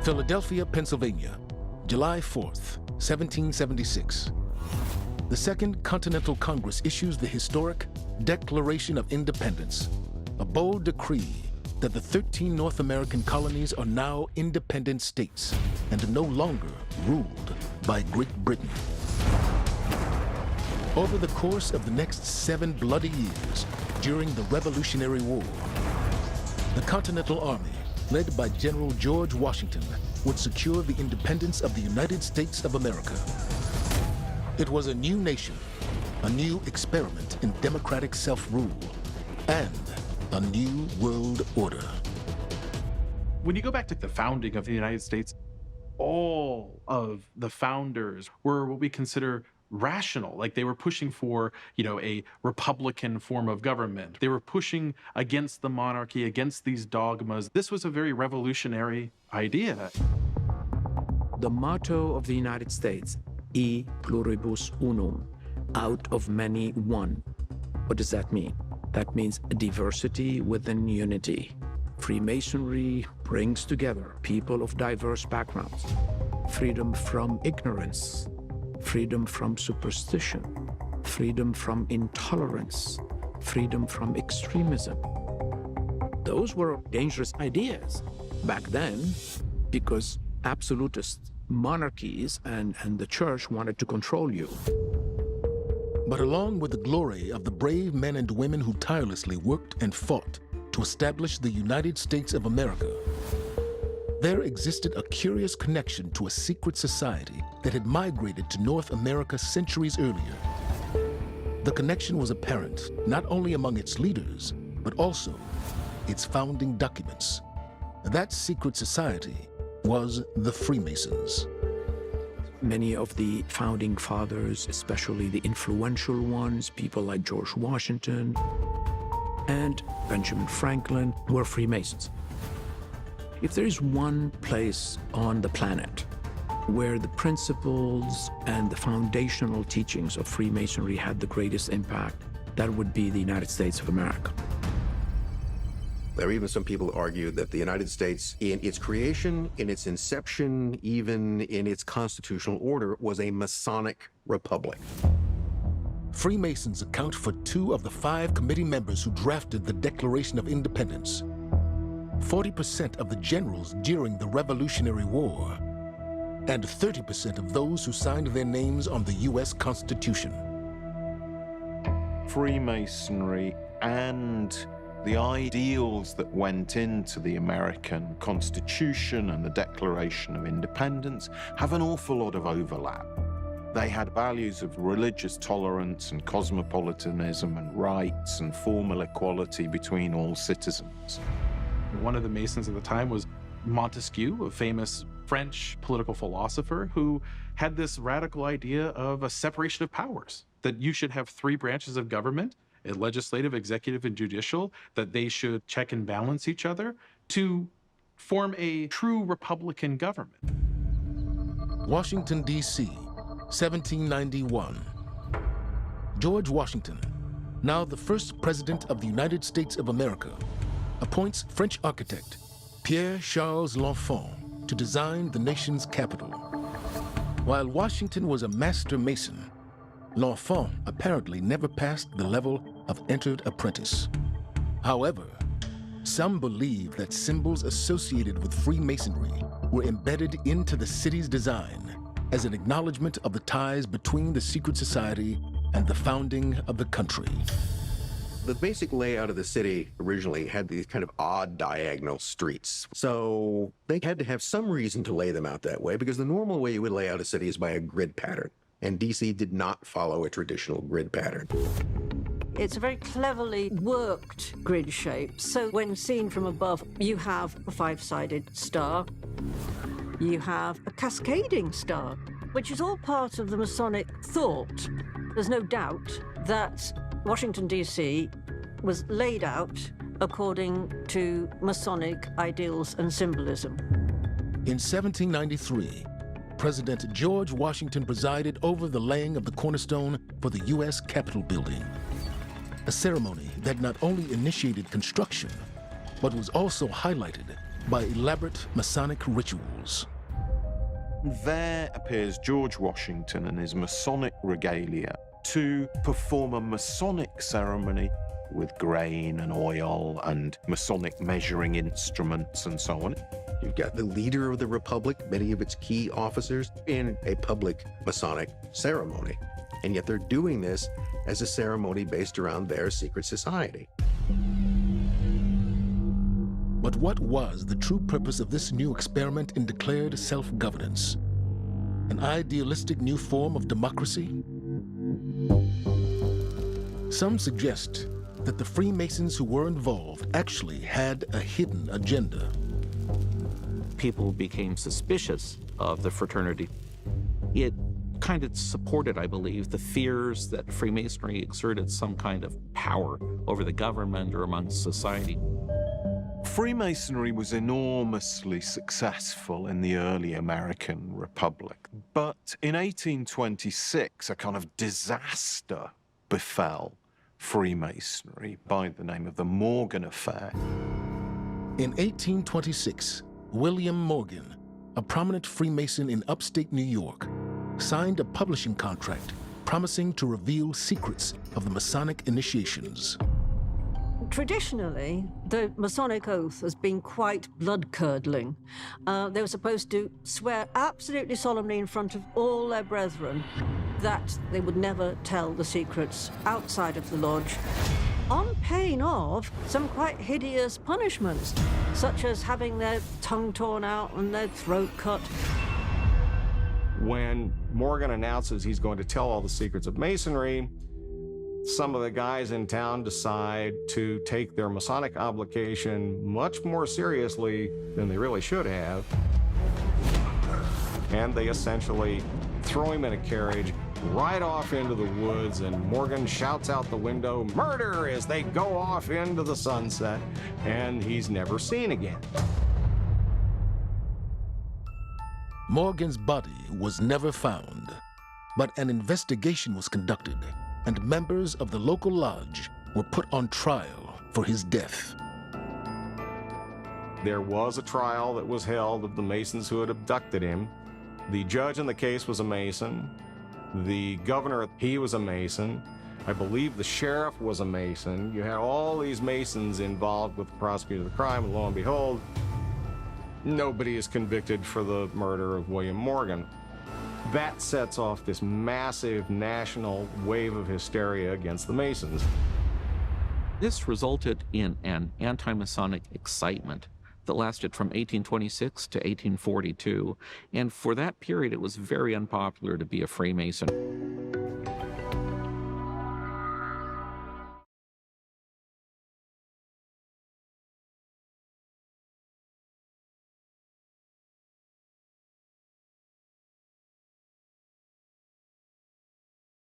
Philadelphia, Pennsylvania, July 4th, 1776. The Second Continental Congress issues the historic Declaration of Independence, a bold decree that the 13 North American colonies are now independent states and no longer ruled by Great Britain. Over the course of the next 7 bloody years during the Revolutionary War, the Continental Army, led by General George Washington, would secure the independence of the United States of America. It was a new nation, a new experiment in democratic self-rule, and a new world order. When you go back to the founding of the United States, all of the founders were what we consider rational. Like they were pushing for, a republican form of government. They were pushing against the monarchy, against these dogmas. This was a very revolutionary idea. The motto of the United States, E pluribus unum, out of many one. What does that mean? That means diversity within unity. Freemasonry brings together people of diverse backgrounds, freedom from ignorance, freedom from superstition, freedom from intolerance, freedom from extremism. Those were dangerous ideas back then because absolutist monarchies and the church wanted to control you. But along with the glory of the brave men and women who tirelessly worked and fought to establish the United States of America, there existed a curious connection to a secret society that had migrated to North America centuries earlier. The connection was apparent not only among its leaders, but also its founding documents. That secret society was the Freemasons. Many of the founding fathers, especially the influential ones, people like George Washington and Benjamin Franklin, were Freemasons. If there is one place on the planet where the principles and the foundational teachings of Freemasonry had the greatest impact, that would be the United States of America. There are even some people who argue that the United States, in its creation, in its inception, even in its constitutional order, was a Masonic republic. Freemasons account for 2 of the 5 committee members who drafted the Declaration of Independence, 40% of the generals during the Revolutionary War, and 30% of those who signed their names on the U.S. Constitution. Freemasonry and the ideals that went into the American Constitution and the Declaration of Independence have an awful lot of overlap. They had values of religious tolerance and cosmopolitanism and rights and formal equality between all citizens. One of the Masons at the time was Montesquieu, a famous French political philosopher who had this radical idea of a separation of powers, that you should have 3 branches of government, a legislative, executive, and judicial, that they should check and balance each other to form a true republican government. Washington, D.C., 1791. George Washington, now the first president of the United States of America, appoints French architect Pierre-Charles L'Enfant to design the nation's capital. While Washington was a master mason, L'Enfant apparently never passed the level of entered apprentice. However, some believe that symbols associated with Freemasonry were embedded into the city's design as an acknowledgement of the ties between the secret society and the founding of the country. The basic layout of the city originally had these kind of odd diagonal streets. So they had to have some reason to lay them out that way, because the normal way you would lay out a city is by a grid pattern. And DC did not follow a traditional grid pattern. It's a very cleverly worked grid shape. So when seen from above, you have a 5-sided star. You have a cascading star, which is all part of the Masonic thought. There's no doubt that Washington, D.C. was laid out according to Masonic ideals and symbolism. In 1793, President George Washington presided over the laying of the cornerstone for the U.S. Capitol building, a ceremony that not only initiated construction, but was also highlighted by elaborate Masonic rituals. There appears George Washington in his Masonic regalia to perform a Masonic ceremony with grain and oil and Masonic measuring instruments and so on. You've got the leader of the Republic, many of its key officers, in a public Masonic ceremony. And yet they're doing this as a ceremony based around their secret society. But what was the true purpose of this new experiment in declared self-governance? An idealistic new form of democracy? Some suggest that the Freemasons who were involved actually had a hidden agenda. People became suspicious of the fraternity. It kind of supported, I believe, the fears that Freemasonry exerted some kind of power over the government or amongst society. Freemasonry was enormously successful in the early American Republic, but in 1826, a kind of disaster befell Freemasonry by the name of the Morgan Affair. In 1826, William Morgan, a prominent Freemason in upstate New York, signed a publishing contract promising to reveal secrets of the Masonic initiations. Traditionally, the Masonic oath has been quite blood-curdling. They were supposed to swear absolutely solemnly in front of all their brethren that they would never tell the secrets outside of the lodge, on pain of some quite hideous punishments, such as having their tongue torn out and their throat cut. When Morgan announces he's going to tell all the secrets of Masonry, some of the guys in town decide to take their Masonic obligation much more seriously than they really should have. And they essentially throw him in a carriage right off into the woods, and Morgan shouts out the window, "Murder!" as they go off into the sunset, and he's never seen again. Morgan's body was never found, but an investigation was conducted, and members of the local lodge were put on trial for his death. There was a trial that was held of the Masons who had abducted him. The judge in the case was a Mason. The governor, he was a Mason. I believe the sheriff was a Mason. You had all these Masons involved with the prosecution of the crime, and lo and behold, nobody is convicted for the murder of William Morgan. That sets off this massive national wave of hysteria against the Masons. This resulted in an anti-Masonic excitement that lasted from 1826 to 1842, and for that period it was very unpopular to be a Freemason.